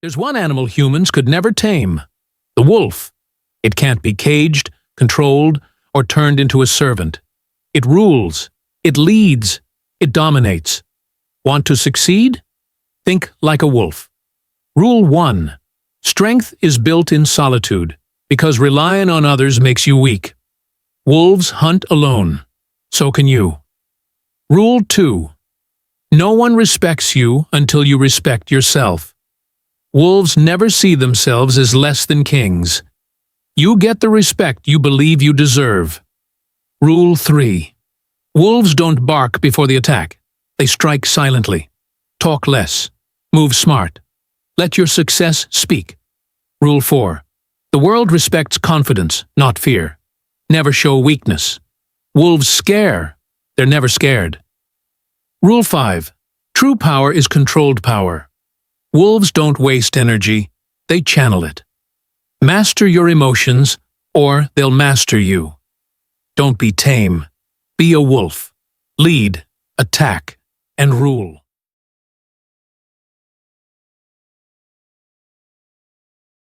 There's one animal humans could never tame: the wolf. It can't be caged, controlled, or turned into a servant. It rules. It leads. It dominates. Want to succeed? Think like a wolf. Rule 1. Strength is built in solitude, because relying on others makes you weak. Wolves hunt alone. So can you. Rule 2. No one respects you until you respect yourself. Wolves never see themselves as less than kings. You get the respect you believe you deserve. Rule 3. Wolves don't bark before the attack. They strike silently. Talk less. Move smart. Let your success speak. Rule 4. The world respects confidence, not fear. Never show weakness. Wolves scare. They're never scared. Rule 5. True power is controlled power. Wolves don't waste energy. They channel it. Master your emotions, or they'll master you. Don't be tame. Be a wolf. Lead, attack, and rule.